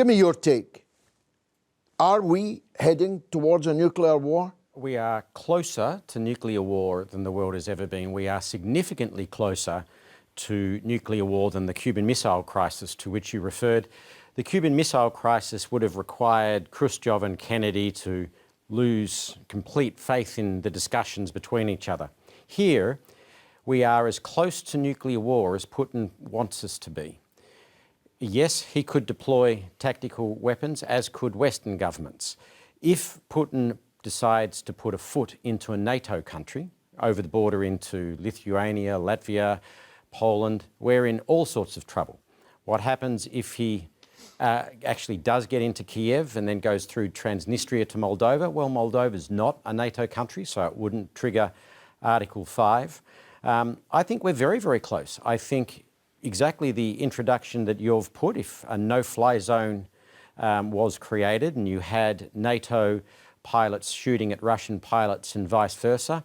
Give me your take. Are we heading towards a nuclear war? We are closer to nuclear war than the world has ever been. We are significantly closer to nuclear war than the Cuban Missile Crisis to which you referred. The Cuban Missile Crisis would have required Khrushchev and Kennedy to lose complete faith in the discussions between each other. Here, we are as close to nuclear war as Putin wants us to be. Yes, he could deploy tactical weapons, as could Western governments. If Putin decides to put a foot into a NATO country, over the border into Lithuania, Latvia, Poland, we're in all sorts of trouble. What happens if he actually does get into Kiev and then goes through Transnistria to Moldova? Well, Moldova's not a NATO country, so it wouldn't trigger Article 5. I think we're very, very close. I think exactly the introduction that you've put, if a no-fly zone was created and you had NATO pilots shooting at Russian pilots and vice versa,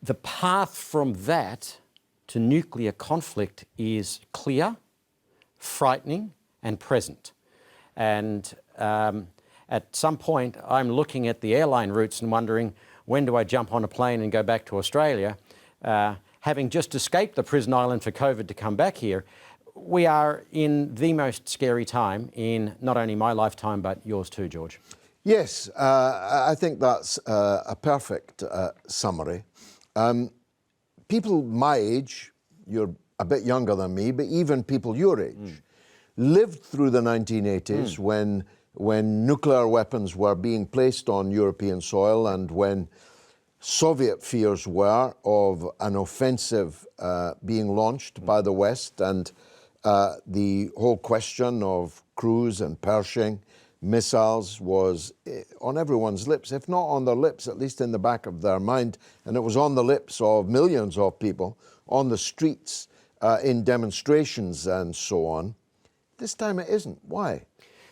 the path from that to nuclear conflict is clear, frightening and present. And at some point, I'm looking at the airline routes and wondering, when do I jump on a plane and go back to Australia? Having just escaped the prison island for COVID to come back here, we are in the most scary time in not only my lifetime, but yours too, George. Yes, I think that's a perfect summary. People my age, you're a bit younger than me, but even people your age, lived through the 1980s when nuclear weapons were being placed on European soil and when Soviet fears were of an offensive being launched by the West, and the whole question of cruise and Pershing missiles was on everyone's lips, if not on their lips, at least in the back of their mind. And it was on the lips of millions of people on the streets in demonstrations and so on. This time it isn't. Why?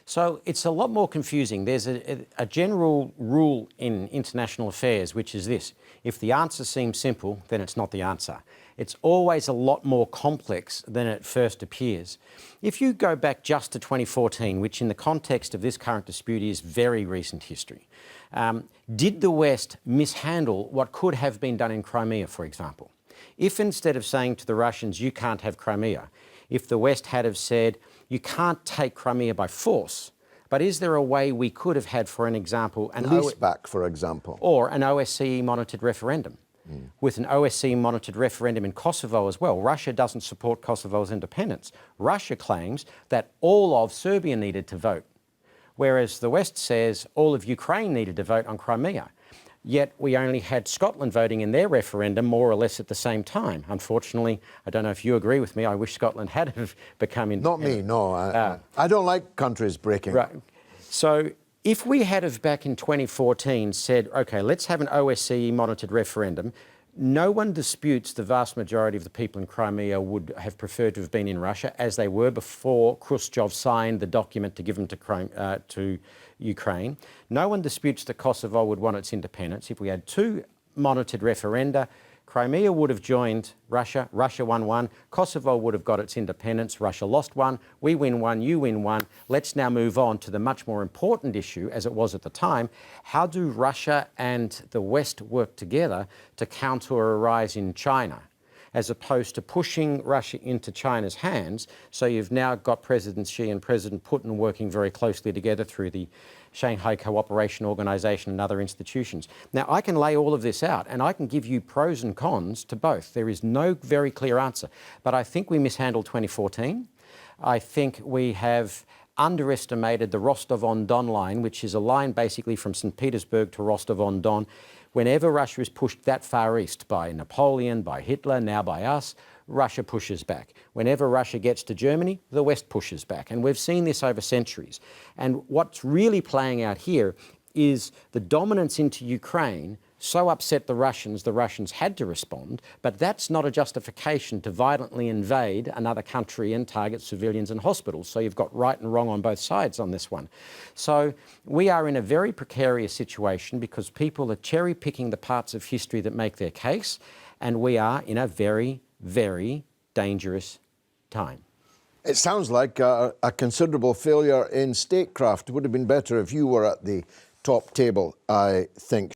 So it's a lot more confusing. There's a general rule in international affairs, which is this: if the answer seems simple, then it's not the answer. It's always a lot more complex than it first appears. If you go back just to 2014, which in the context of this current dispute is very recent history, did the West mishandle what could have been done in Crimea, for example? If instead of saying to the Russians, you can't have Crimea, if the West had have said, you can't take Crimea by force, but is there a way we could have had, for an example, an leaseback, for example, or an OSCE monitored referendum? With an OSCE monitored referendum in Kosovo as well. Russia doesn't support Kosovo's independence. Russia claims that all of Serbia needed to vote, whereas the West says all of Ukraine needed to vote on Crimea. Yet we only had Scotland voting in their referendum more or less at the same time. Unfortunately, I don't know if you agree with me, I wish Scotland had have become independent. Not me, no. I don't like countries breaking. Right. So if we had have back in 2014 said, OK, let's have an OSCE monitored referendum, no one disputes the vast majority of the people in Crimea would have preferred to have been in Russia, as they were before Khrushchev signed the document to give them to Ukraine. No one disputes that Kosovo would want its independence. If we had two monitored referenda, Crimea would have joined Russia, Russia won one, Kosovo would have got its independence, Russia lost one, we win one, you win one. Let's now move on to the much more important issue, as it was at the time. How do Russia and the West work together to counter a rise in China, as opposed to pushing Russia into China's hands? So you've now got President Xi and President Putin working very closely together through the Shanghai Cooperation Organization and other institutions. Now, I can lay all of this out and I can give you pros and cons to both. There is no very clear answer. But I think we mishandled 2014. I think we have underestimated the Rostov-on-Don line, which is a line basically from St. Petersburg to Rostov-on-Don. Whenever Russia is pushed that far east by Napoleon, by Hitler, now by us, Russia pushes back. Whenever Russia gets to Germany, the West pushes back. And we've seen this over centuries. And what's really playing out here is the dominance into Ukraine so upset the Russians had to respond, but that's not a justification to violently invade another country and target civilians and hospitals. So you've got right and wrong on both sides on this one. So we are in a very precarious situation because people are cherry-picking the parts of history that make their case, and we are in a very, very dangerous time. It sounds like a considerable failure in statecraft. It would have been better if you were at the top table, I think.